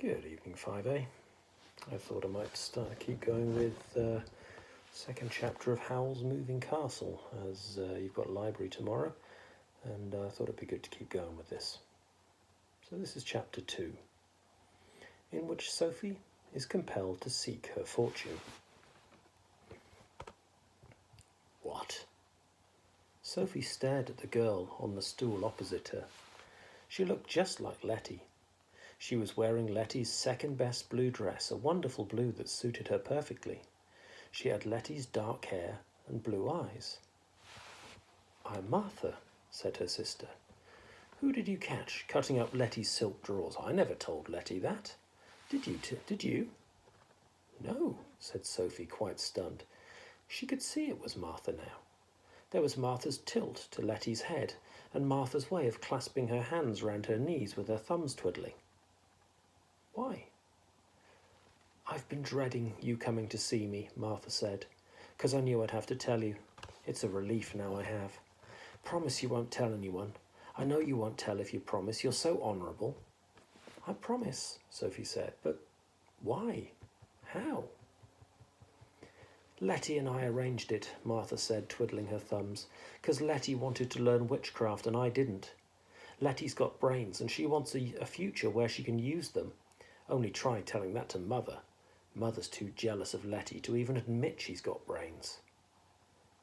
Good evening, 5A. I thought I might keep going with second chapter of Howl's Moving Castle, as you've got library tomorrow, and I thought it'd be good to keep going with this. So this is chapter 2, in which Sophie is compelled to seek her fortune. What? Sophie stared at the girl on the stool opposite her. She looked just like Letty. She was wearing Letty's second-best blue dress, a wonderful blue that suited her perfectly. She had Letty's dark hair and blue eyes. "I'm Martha," said her sister. "Who did you catch cutting up Letty's silk drawers? I never told Letty that. Did you? No, said Sophie, quite stunned. She could see it was Martha now. There was Martha's tilt to Letty's head, and Martha's way of clasping her hands round her knees with her thumbs twiddling. Why? "I've been dreading you coming to see me," Martha said, "'cause I knew I'd have to tell you. It's a relief now I have. Promise you won't tell anyone. I know you won't tell if you promise. You're so honourable." "I promise," Sophie said, "but why? How?" "Letty and I arranged it," Martha said, twiddling her thumbs, "'cause Letty wanted to learn witchcraft and I didn't. Letty's got brains and she wants a future where she can use them. Only try telling that to Mother. Mother's too jealous of Letty to even admit she's got brains."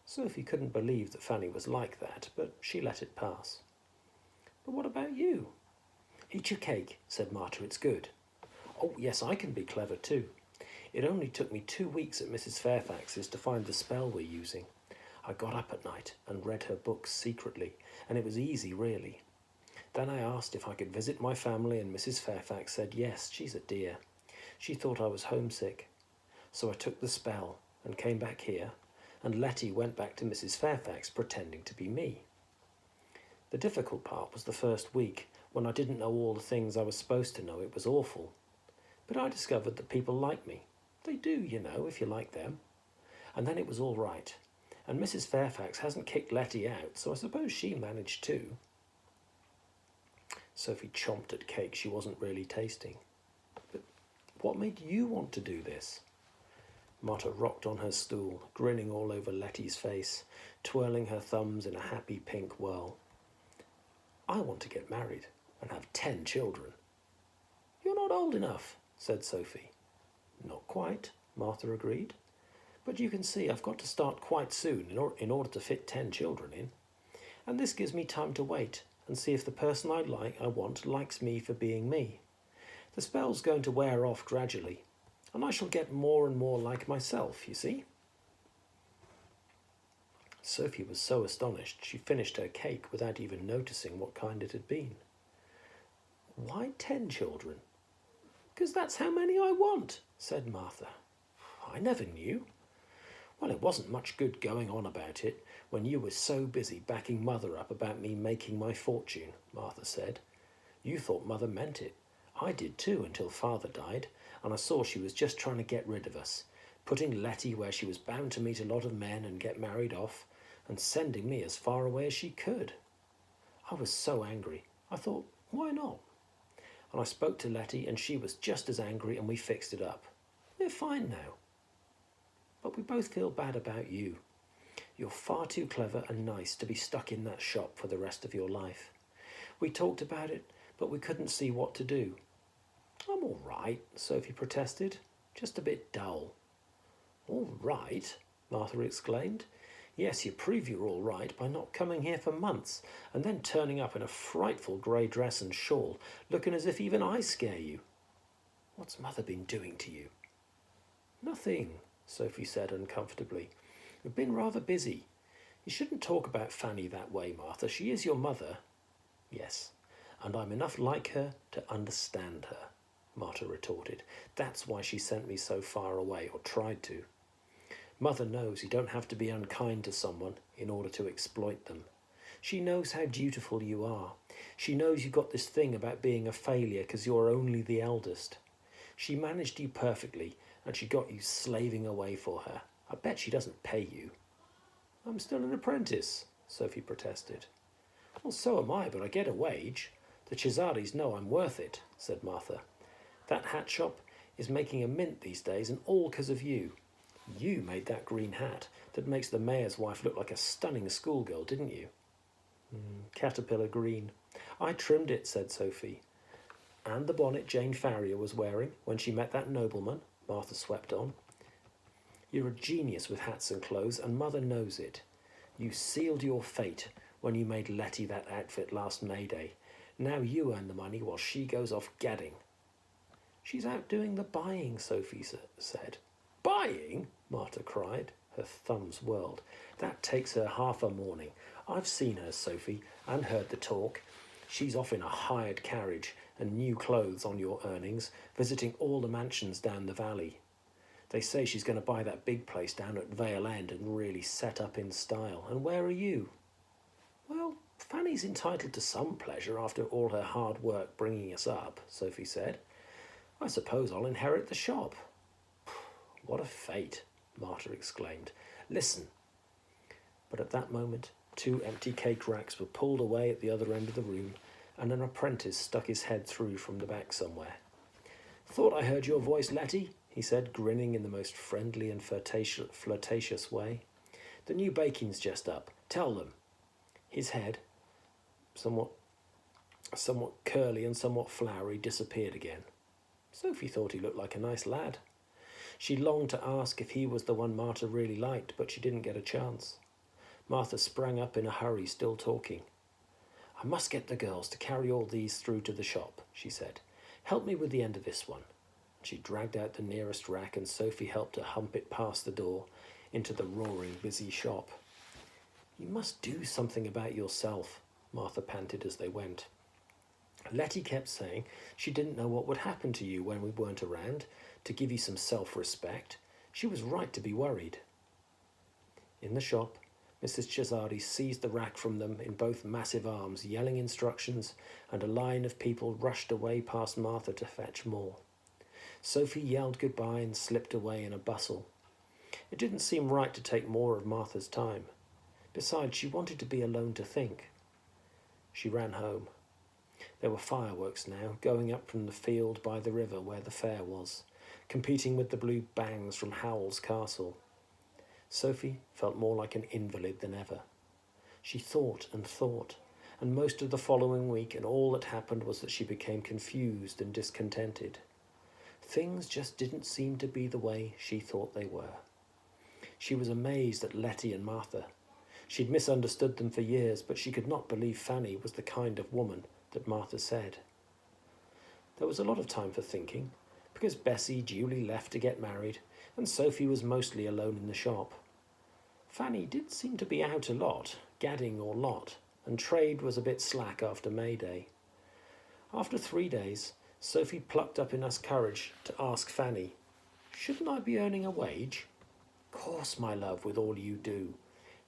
Sophie couldn't believe that Fanny was like that, but she let it pass. "But what about you?" "Eat your cake," said Martha, "it's good." "Oh, yes, I can be clever too. It only took me 2 weeks at Mrs. Fairfax's to find the spell we're using. I got up at night and read her books secretly, and it was easy, really. Then I asked if I could visit my family, and Mrs. Fairfax said yes, she's a dear. She thought I was homesick. So I took the spell and came back here, and Letty went back to Mrs. Fairfax pretending to be me. The difficult part was the first week, when I didn't know all the things I was supposed to know. It was awful. But I discovered that people like me. They do, you know, if you like them. And then it was all right. And Mrs. Fairfax hasn't kicked Letty out, so I suppose she managed too." Sophie chomped at cake she wasn't really tasting. "But what made you want to do this?" Martha rocked on her stool, grinning all over Letty's face, twirling her thumbs in a happy pink whirl. "I want to get married and have 10 children." "You're not old enough," said Sophie. "Not quite," Martha agreed. "But you can see I've got to start quite soon in order to fit 10 children in. And this gives me time to wait and see if the person I want likes me for being me. The spell's going to wear off gradually, and I shall get more and more like myself, you see." Sophie was so astonished she finished her cake without even noticing what kind it had been. "Why 10 children?" "'Cause that's how many I want," said Martha. "I never knew." "Well, it wasn't much good going on about it when you were so busy backing Mother up about me making my fortune," Martha said. "You thought Mother meant it. I did too until Father died, and I saw she was just trying to get rid of us, putting Letty where she was bound to meet a lot of men and get married off, and sending me as far away as she could. I was so angry. I thought, why not? And I spoke to Letty, and she was just as angry, and we fixed it up. They're fine now. But we both feel bad about you. You're far too clever and nice to be stuck in that shop for the rest of your life. We talked about it, but we couldn't see what to do." "I'm all right," Sophie protested. "Just a bit dull." "All right?" Martha exclaimed. "Yes, you prove you're all right by not coming here for months, and then turning up in a frightful grey dress and shawl, looking as if even I scare you. What's Mother been doing to you?" "Nothing," Sophie said uncomfortably. "We've been rather busy. You shouldn't talk about Fanny that way, Martha. She is your mother." "Yes, and I'm enough like her to understand her," Martha retorted. "That's why she sent me so far away, or tried to. Mother knows you don't have to be unkind to someone in order to exploit them. She knows how dutiful you are. She knows you got this thing about being a failure because you're only the eldest. She managed you perfectly, and she got you slaving away for her. I bet she doesn't pay you." "I'm still an apprentice," Sophie protested. "Well, so am I, but I get a wage. The Cesaris know I'm worth it," said Martha. That hat shop is making a mint these days, and all because of you. You made that green hat that makes the mayor's wife look like a stunning schoolgirl, didn't you? Caterpillar green. I trimmed it, said Sophie. And the bonnet Jane Farrier was wearing when she met that nobleman, Martha swept on. You're a genius with hats and clothes, and Mother knows it. You sealed your fate when you made Letty that outfit last May Day. Now you earn the money while she goes off gadding. She's out doing the buying, Sophie said. Buying? Martha cried. Her thumbs whirled. That takes her half a morning. I've seen her, Sophie, and heard the talk. She's off in a hired carriage and new clothes on your earnings, visiting all the mansions down the valley. They say she's going to buy that big place down at Vale End and really set up in style. And where are you? Well, Fanny's entitled to some pleasure after all her hard work bringing us up, Sophie said. I suppose I'll inherit the shop. What a fate, Martha exclaimed. Listen. But at that moment, 2 empty cake racks were pulled away at the other end of the room, and an apprentice stuck his head through from the back somewhere. Thought I heard your voice, Letty, he said, grinning in the most friendly and flirtatious way. The new baking's just up. Tell them. His head, somewhat curly and somewhat floury, disappeared again. Sophie thought he looked like a nice lad. She longed to ask if he was the one Martha really liked, but she didn't get a chance. Martha sprang up in a hurry, still talking. I must get the girls to carry all these through to the shop, she said. Help me with the end of this one. She dragged out the nearest rack, and Sophie helped her hump it past the door into the roaring, busy shop. You must do something about yourself, Martha panted as they went. Letty kept saying she didn't know what would happen to you when we weren't around, to give you some self-respect. She was right to be worried. In the shop, Mrs. Cesari seized the rack from them in both massive arms, yelling instructions, and a line of people rushed away past Martha to fetch more. Sophie yelled goodbye and slipped away in a bustle. It didn't seem right to take more of Martha's time. Besides, she wanted to be alone to think. She ran home. There were fireworks now, going up from the field by the river where the fair was, competing with the blue bangs from Howl's castle. Sophie felt more like an invalid than ever. She thought, and most of the following week, and all that happened was that she became confused and discontented. Things just didn't seem to be the way she thought they were. She was amazed at Letty and Martha. She'd misunderstood them for years, but she could not believe Fanny was the kind of woman that Martha said. There was a lot of time for thinking, because Bessie duly left to get married, and Sophie was mostly alone in the shop. Fanny did seem to be out a lot, gadding or lot, and trade was a bit slack after May Day. After 3 days, Sophie plucked up enough courage to ask Fanny, Shouldn't I be earning a wage? Course, my love, with all you do,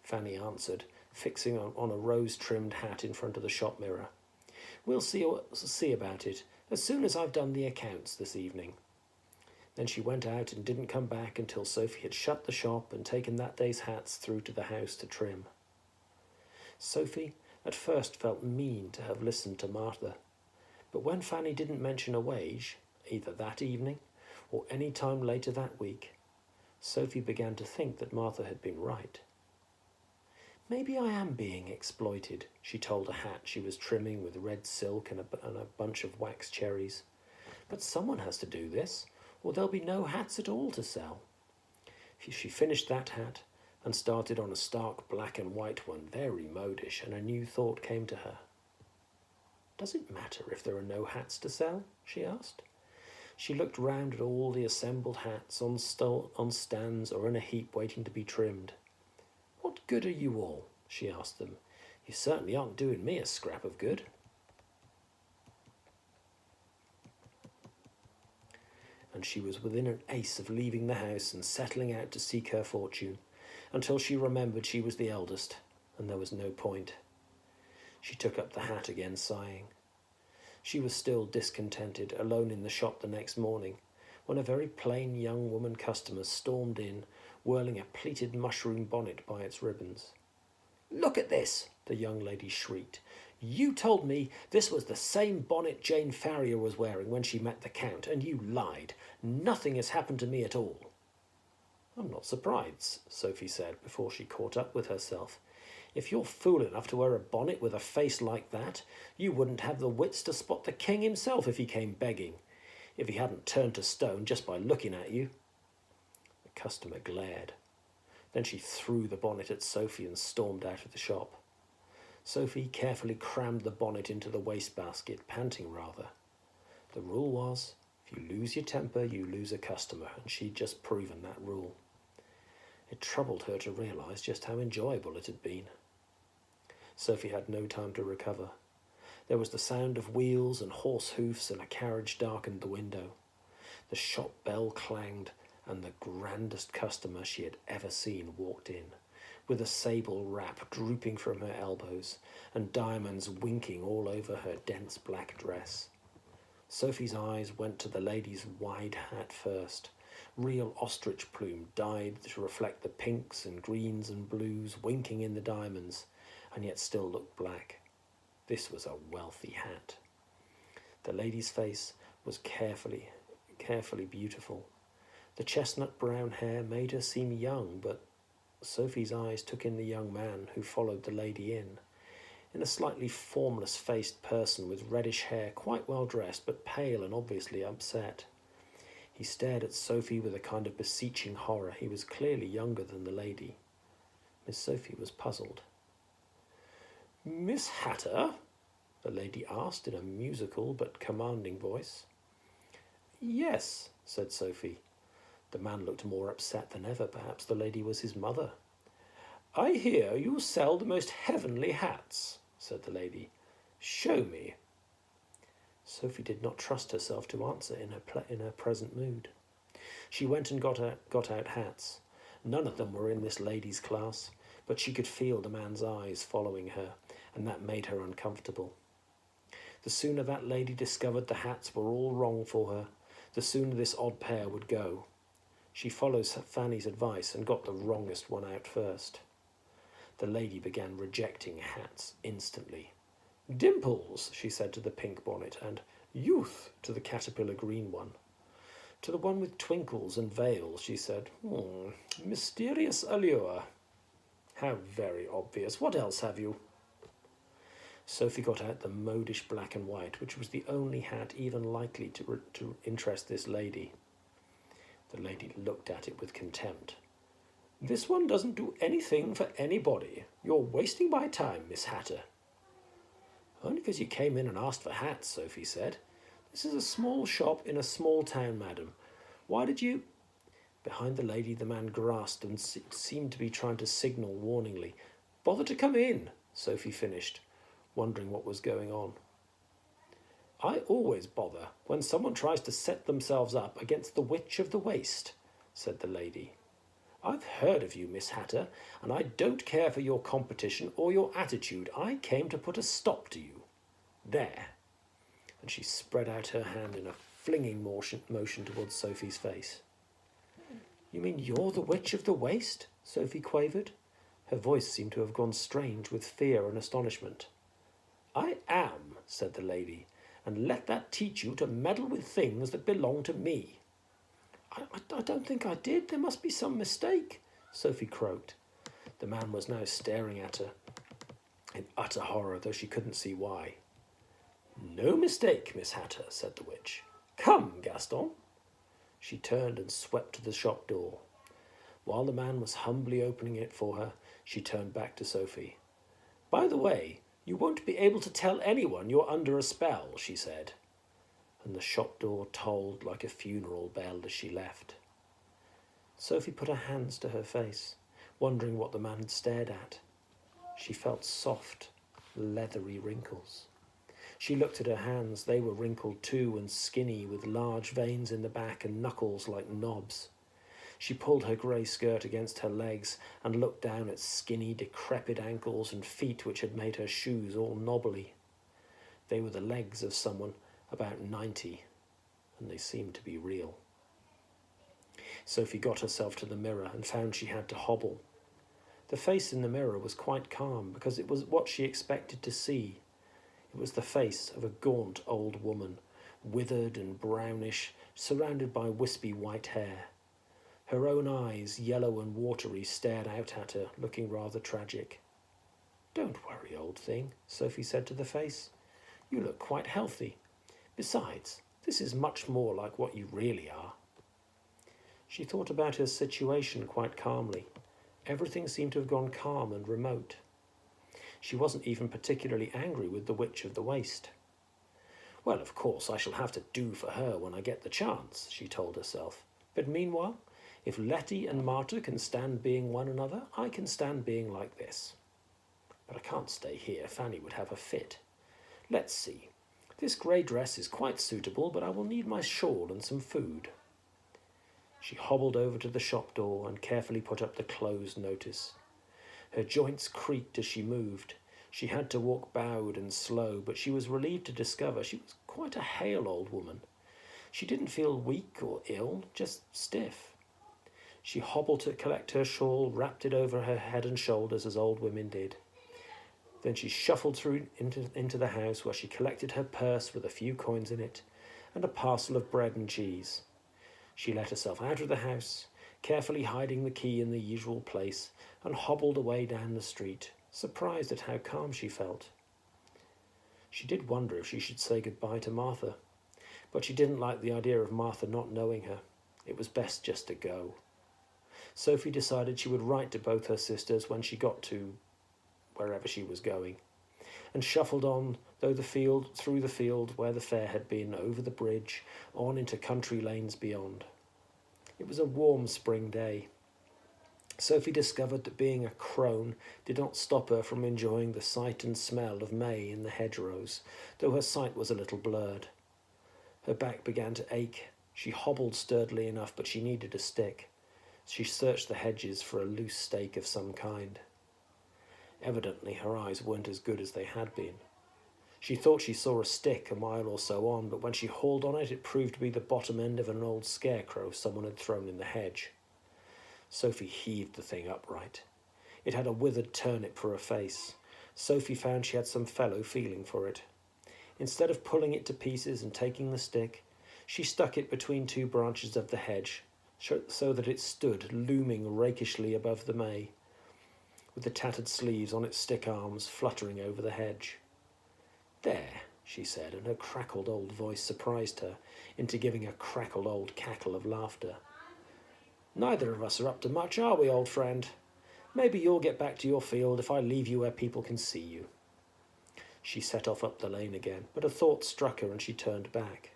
Fanny answered, fixing on a rose-trimmed hat in front of the shop mirror. We'll see about it as soon as I've done the accounts this evening. Then she went out and didn't come back until Sophie had shut the shop and taken that day's hats through to the house to trim. Sophie at first felt mean to have listened to Martha, but when Fanny didn't mention a wage, either that evening or any time later that week, Sophie began to think that Martha had been right. Maybe I am being exploited, she told a hat she was trimming with red silk and a bunch of wax cherries. But someone has to do this, or there'll be no hats at all to sell. She finished that hat and started on a stark black and white one, very modish, and a new thought came to her. Does it matter if there are no hats to sell? She asked. She looked round at all the assembled hats on stands or in a heap waiting to be trimmed. What good are you all? She asked them. You certainly aren't doing me a scrap of good. And she was within an ace of leaving the house and settling out to seek her fortune, until she remembered she was the eldest, and there was no point. She took up the hat again, sighing. She was still discontented, alone in the shop the next morning, when a very plain young woman customer stormed in, whirling a pleated mushroom bonnet by its ribbons. Look at this, the young lady shrieked. You told me this was the same bonnet Jane Farrier was wearing when she met the Count, and you lied. Nothing has happened to me at all. I'm not surprised, Sophie said before she caught up with herself. If you're fool enough to wear a bonnet with a face like that, you wouldn't have the wits to spot the king himself if he came begging, if he hadn't turned to stone just by looking at you. The customer glared. Then she threw the bonnet at Sophie and stormed out of the shop. Sophie carefully crammed the bonnet into the wastebasket, panting rather. The rule was, if you lose your temper, you lose a customer, and she'd just proven that rule. It troubled her to realise just how enjoyable it had been. Sophie had no time to recover. There was the sound of wheels and horse hoofs, and a carriage darkened the window. The shop bell clanged, and the grandest customer she had ever seen walked in, with a sable wrap drooping from her elbows and diamonds winking all over her dense black dress. Sophie's eyes went to the lady's wide hat first, real ostrich plume dyed to reflect the pinks and greens and blues winking in the diamonds, and yet still looked black. This was a wealthy hat. The lady's face was carefully beautiful. The chestnut brown hair made her seem young, but Sophie's eyes took in the young man who followed the lady in a slightly formless-faced person with reddish hair, quite well dressed, but pale and obviously upset. He stared at Sophie with a kind of beseeching horror. He was clearly younger than the lady. Miss Sophie was puzzled. "Miss Hatter?" the lady asked in a musical but commanding voice. "Yes," said Sophie. The man looked more upset than ever. Perhaps the lady was his mother. "I hear you sell the most heavenly hats," said the lady. "Show me." Sophie did not trust herself to answer in her present mood. She went and got out hats. None of them were in this lady's class, but she could feel the man's eyes following her, and that made her uncomfortable. The sooner that lady discovered the hats were all wrong for her, the sooner this odd pair would go. She followed Fanny's advice and got the wrongest one out first. The lady began rejecting hats instantly. "Dimples," she said to the pink bonnet, and "Youth" to the caterpillar green one. To the one with twinkles and veils, she said, "Mysterious allure." "How very obvious. What else have you?" Sophie got out the modish black and white, which was the only hat even likely to interest this lady. The lady looked at it with contempt. "This one doesn't do anything for anybody. You're wasting my time, Miss Hatter." "Only because you came in and asked for hats," Sophie said. "This is a small shop in a small town, madam. Why did you—" Behind the lady the man grasped and seemed to be trying to signal warningly. "Bother to come in," Sophie finished, wondering what was going on. "I always bother when someone tries to set themselves up against the Witch of the Waste," said the lady. "I've heard of you, Miss Hatter, and I don't care for your competition or your attitude. I came to put a stop to you. There." And she spread out her hand in a flinging motion towards Sophie's face. "You mean you're the Witch of the Waste?" Sophie quavered. Her voice seemed to have gone strange with fear and astonishment. "I am," said the lady, "and let that teach you to meddle with things that belong to me." I don't think I did. There must be some mistake," Sophie croaked. The man was now staring at her in utter horror, though she couldn't see why. "No mistake, Miss Hatter," said the witch. "Come, Gaston." She turned and swept to the shop door. While the man was humbly opening it for her, she turned back to Sophie. "By the way, you won't be able to tell anyone you're under a spell," she said. And the shop door tolled like a funeral bell as she left. Sophie put her hands to her face, wondering what the man had stared at. She felt soft, leathery wrinkles. She looked at her hands. They were wrinkled too and skinny, with large veins in the back and knuckles like knobs. She pulled her grey skirt against her legs and looked down at skinny, decrepit ankles and feet which had made her shoes all knobbly. They were the legs of someone about 90, and they seemed to be real. Sophie got herself to the mirror and found she had to hobble. The face in the mirror was quite calm, because it was what she expected to see, It was the face of a gaunt old woman, withered and brownish, surrounded by wispy white hair. Her own eyes, yellow and watery, stared out at her, looking rather tragic. "Don't worry, old thing," Sophie said to the face. "You look quite healthy. Besides, this is much more like what you really are." She thought about her situation quite calmly. Everything seemed to have gone calm and remote. She wasn't even particularly angry with the Witch of the Waste. "Well, of course, I shall have to do for her when I get the chance," she told herself. "But meanwhile, if Letty and Marta can stand being one another, I can stand being like this. But I can't stay here. Fanny would have a fit. Let's see. This grey dress is quite suitable, but I will need my shawl and some food." She hobbled over to the shop door and carefully put up the closed notice. Her joints creaked as she moved. She had to walk bowed and slow, but she was relieved to discover she was quite a hale old woman. She didn't feel weak or ill, just stiff. She hobbled to collect her shawl, wrapped it over her head and shoulders as old women did. Then she shuffled through into the house, where she collected her purse with a few coins in it and a parcel of bread and cheese. She let herself out of the house, carefully hiding the key in the usual place, and hobbled away down the street, surprised at how calm she felt. She did wonder if she should say goodbye to Martha, but she didn't like the idea of Martha not knowing her. It was best just to go. Sophie decided she would write to both her sisters when she got to wherever she was going, and shuffled on through the field where the fair had been, over the bridge, on into country lanes beyond. It was a warm spring day. Sophie discovered that being a crone did not stop her from enjoying the sight and smell of May in the hedgerows, though her sight was a little blurred. Her back began to ache. She hobbled sturdily enough, but she needed a stick. She searched the hedges for a loose stake of some kind. Evidently her eyes weren't as good as they had been. She thought she saw a stick a mile or so on, but when she hauled on it, it proved to be the bottom end of an old scarecrow someone had thrown in the hedge. Sophie heaved the thing upright. It had a withered turnip for a face. Sophie found she had some fellow feeling for it. Instead of pulling it to pieces and taking the stick, she stuck it between two branches of the hedge, so that it stood looming rakishly above the May, with the tattered sleeves on its stick arms fluttering over the hedge. "There," she said, and her crackled old voice surprised her into giving a crackled old cackle of laughter. "Neither of us are up to much, are we, old friend? Maybe you'll get back to your field if I leave you where people can see you." She set off up the lane again, but a thought struck her and she turned back.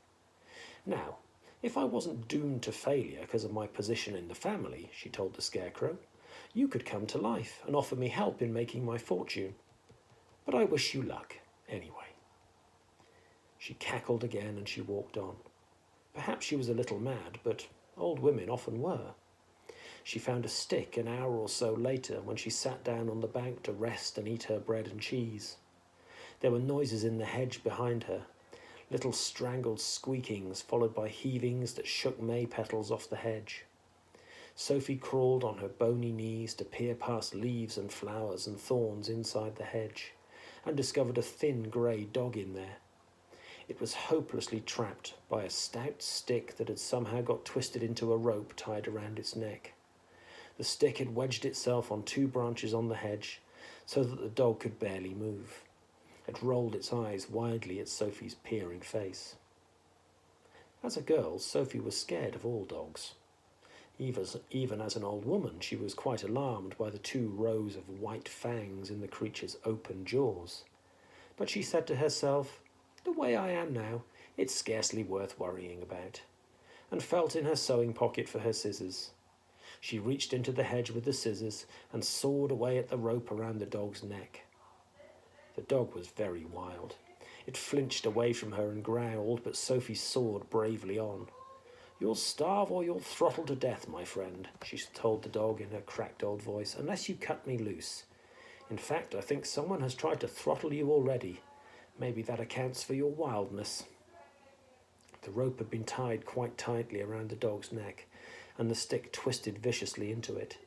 "Now, if I wasn't doomed to failure because of my position in the family," she told the scarecrow, "you could come to life and offer me help in making my fortune. But I wish you luck, anyway." She cackled again and she walked on. Perhaps she was a little mad, but old women often were. She found a stick an hour or so later when she sat down on the bank to rest and eat her bread and cheese. There were noises in the hedge behind her, little strangled squeakings followed by heavings that shook May petals off the hedge. Sophie crawled on her bony knees to peer past leaves and flowers and thorns inside the hedge, and discovered a thin grey dog in there. It was hopelessly trapped by a stout stick that had somehow got twisted into a rope tied around its neck. The stick had wedged itself on two branches on the hedge, so that the dog could barely move. It rolled its eyes widely at Sophie's peering face. As a girl, Sophie was scared of all dogs. Even as an old woman, she was quite alarmed by the 2 rows of white fangs in the creature's open jaws. But she said to herself, "The way I am now, it's scarcely worth worrying about," and felt in her sewing pocket for her scissors. She reached into the hedge with the scissors and sawed away at the rope around the dog's neck. The dog was very wild. It flinched away from her and growled, but Sophie sawed bravely on. "You'll starve or you'll throttle to death, my friend," she told the dog in her cracked old voice, "unless you cut me loose. In fact, I think someone has tried to throttle you already. Maybe that accounts for your wildness." The rope had been tied quite tightly around the dog's neck, and the stick twisted viciously into it.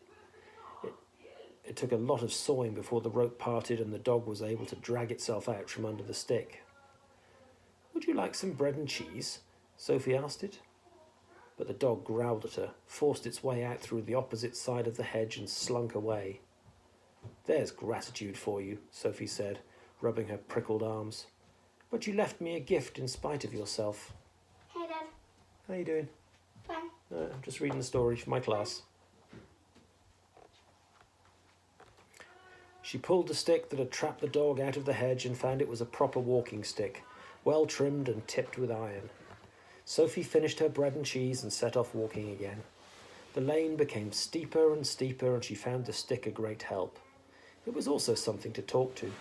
It took a lot of sawing before the rope parted and the dog was able to drag itself out from under the stick. Would you like some bread and cheese? Sophie asked it. But the dog growled at her, forced its way out through the opposite side of the hedge and slunk away. There's gratitude for you, Sophie said, rubbing her prickled arms. But you left me a gift in spite of yourself. Hey, Dad. How you doing? Fine. I'm just reading the story for my class. She pulled the stick that had trapped the dog out of the hedge and found it was a proper walking stick, well trimmed and tipped with iron. Sophie finished her bread and cheese and set off walking again. The lane became steeper and steeper, and she found the stick a great help. It was also something to talk to.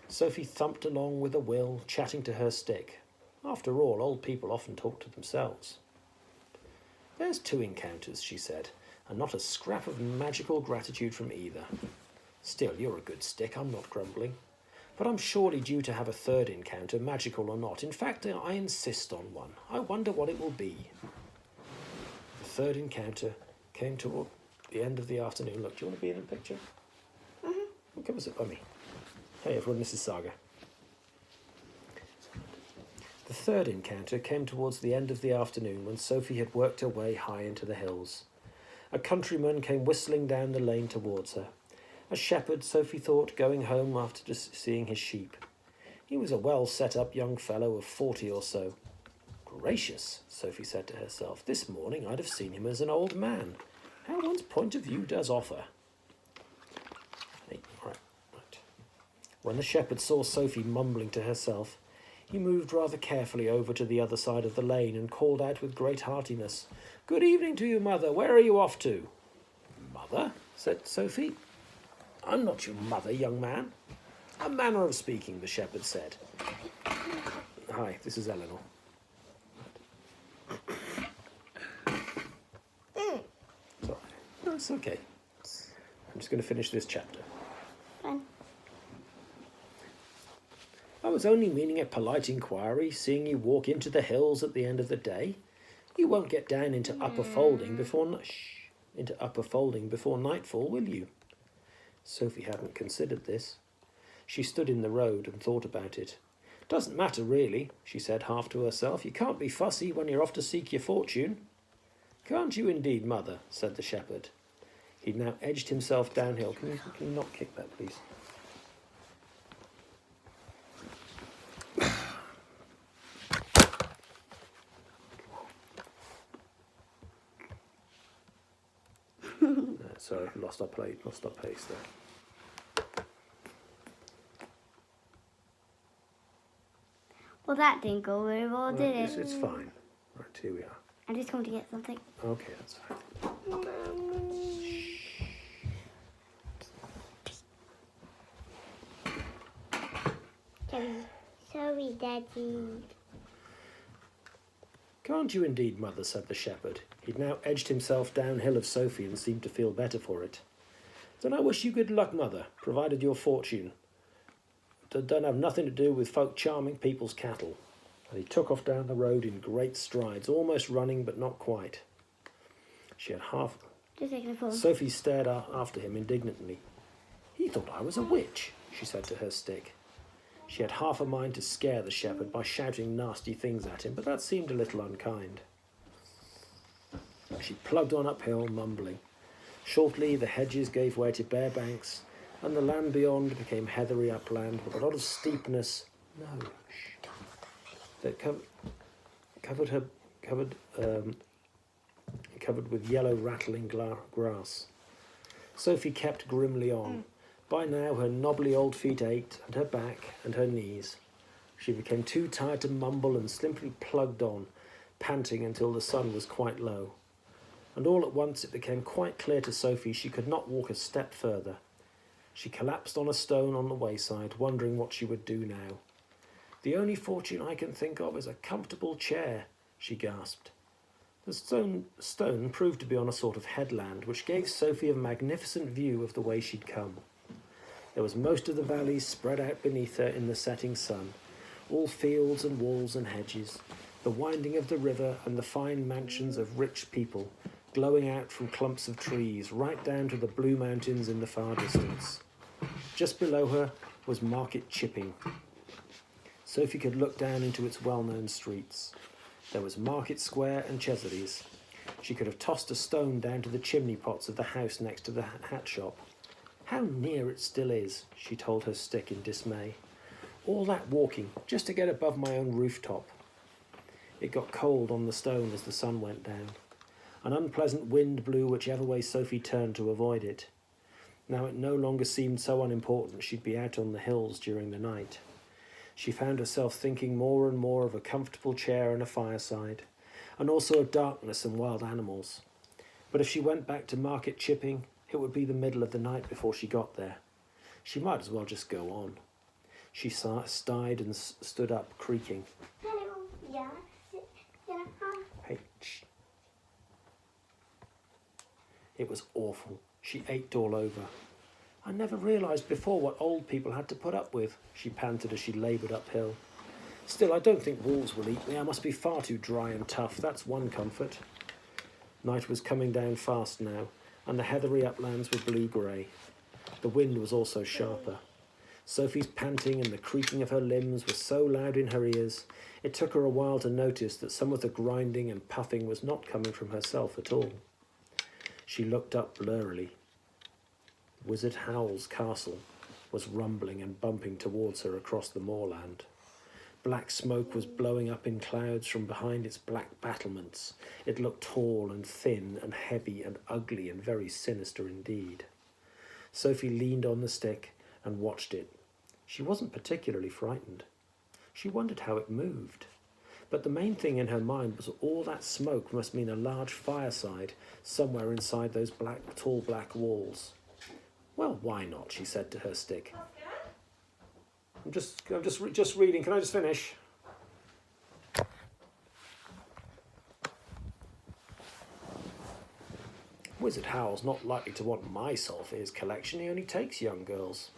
Sophie thumped along with a will, chatting to her stick. After all, old people often talk to themselves. There's 2 encounters, she said, and not a scrap of magical gratitude from either. Still, you're a good stick, I'm not grumbling. But I'm surely due to have a 3rd encounter, magical or not. In fact, I insist on one. I wonder what it will be. The 3rd encounter came toward the end of the afternoon. Look, do you want to be in the picture? Mm-hmm. What covers it by me? Hey everyone, this is Saga. The 3rd encounter came towards the end of the afternoon when Sophie had worked her way high into the hills. A countryman came whistling down the lane towards her. A shepherd, Sophie thought, going home after just seeing his sheep. He was a well-set-up young fellow of 40 or so. Gracious, Sophie said to herself, this morning I'd have seen him as an old man. How one's point of view does offer. Hey, right. When the shepherd saw Sophie mumbling to herself, he moved rather carefully over to the other side of the lane and called out with great heartiness, Good evening to you, Mother. Where are you off to? Mother? Said Sophie. I'm not your mother, young man. A manner of speaking, the shepherd said. Hi, this is Eleanor. Sorry. No, it's okay. I'm just going to finish this chapter. Fine. I was only meaning a polite inquiry, seeing you walk into the hills at the end of the day. You won't get down into upper folding before nightfall, will you? Sophie hadn't considered this. She stood in the road and thought about it. Doesn't matter really, she said half to herself. You can't be fussy when you're off to seek your fortune. Can't you indeed, Mother? Said the shepherd. He'd now edged himself downhill. Can you not kick that, please? Sorry, lost our pace there. Well, that didn't go very well, did it? It's fine. Right, here we are. I'm just going to get something. Okay, that's fine. Sorry, Daddy. Can't you indeed, Mother, said the shepherd. He'd now edged himself downhill of Sophie and seemed to feel better for it. Then I wish you good luck, Mother, provided your fortune. Don't have nothing to do with folk charming people's cattle. And he took off down the road in great strides, almost running, but not quite. She had half... Just taking a phone. Sophie stared after him indignantly. He thought I was a witch, she said to her stick. She had half a mind to scare the shepherd by shouting nasty things at him, but that seemed a little unkind. She plugged on uphill, mumbling. Shortly, the hedges gave way to bare banks, and the land beyond became heathery upland with a lot of steepness. No, shh. That covered with yellow rattling grass. Sophie kept grimly on. By now her knobbly old feet ached, and her back and her knees. She became too tired to mumble and simply plugged on, panting until the sun was quite low. And all at once it became quite clear to Sophie she could not walk a step further. She collapsed on a stone on the wayside, wondering what she would do now. The only fortune I can think of is a comfortable chair, she gasped. The stone proved to be on a sort of headland, which gave Sophie a magnificent view of the way she'd come. There was most of the valley spread out beneath her in the setting sun, all fields and walls and hedges, the winding of the river and the fine mansions of rich people, glowing out from clumps of trees, right down to the blue mountains in the far distance. Just below her was Market Chipping. Sophie could look down into its well-known streets. There was Market Square and Cheserly's. She could have tossed a stone down to the chimney pots of the house next to the hat shop. How near it still is, she told her stick in dismay. All that walking just to get above my own rooftop. It got cold on the stone as the sun went down. An unpleasant wind blew whichever way Sophie turned to avoid it. Now it no longer seemed so unimportant she'd be out on the hills during the night. She found herself thinking more and more of a comfortable chair and a fireside, and also of darkness and wild animals. But if she went back to market chipping, it would be the middle of the night before she got there. She might as well just go on. She sighed and stood up, creaking. Hello. Yeah. Yeah. Hey, shh. It was awful. She ached all over. I never realised before what old people had to put up with, she panted as she laboured uphill. Still, I don't think wolves will eat me. I must be far too dry and tough. That's one comfort. Night was coming down fast now, and the heathery uplands were blue-grey. The wind was also sharper. Sophie's panting and the creaking of her limbs were so loud in her ears, it took her a while to notice that some of the grinding and puffing was not coming from herself at all. She looked up blurrily. Wizard Howl's castle was rumbling and bumping towards her across the moorland. Black smoke was blowing up in clouds from behind its black battlements. It looked tall and thin and heavy and ugly and very sinister indeed. Sophie leaned on the stick and watched it. She wasn't particularly frightened. She wondered how it moved. But the main thing in her mind was all that smoke must mean a large fireside somewhere inside those tall black walls. Well, why not, she said to her stick. I'm just reading. Can I just finish? Wizard Howl's not likely to want my sulphire's collection. He only takes young girls.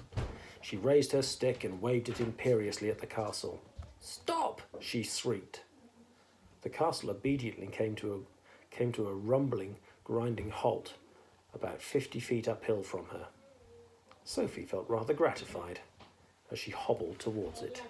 She raised her stick and waved it imperiously at the castle. Stop! She shrieked. The castle obediently came to a rumbling, grinding halt, about 50 feet uphill from her. Sophie felt rather gratified as she hobbled towards it.